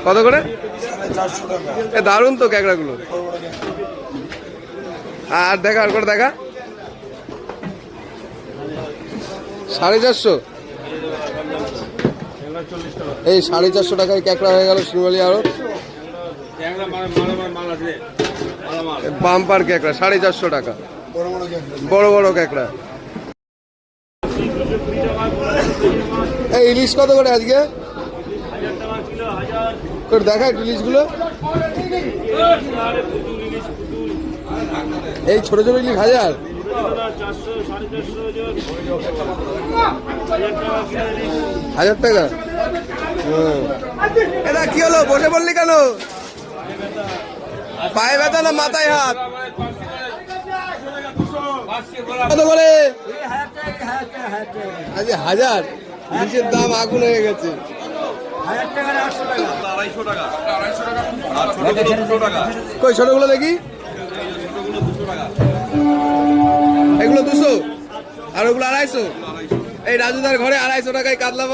কত করে? এ দারুণ তো ক্যাকড়াগুলো। আর দেখা, আর করে দেখা। 450। এই 450 টাকায় ক্যাকড়া হয়ে গেল শিমুলি আরো বাম্পার ক্যাকড়া। 450 টাকা বড় বড় ক্যাকড়া। এই ইলিশ কত করে আজকে? দেখা ইলিশ গুলো। এই ছোট ছোট ইলিশ 1000। টাকা। এটা কি হলো, বসে পড়লি কেন? পায়ে ব্যথা না মাথায় হাত? কত করে? আজকে 1000। ইলিশের দাম আগুন হয়ে গেছে। কই ছোটগুলো দেখি। এগুলো 200 আর ওগুলো 250। এই রাজুদার ঘরে 250 টাকায় কাতলা।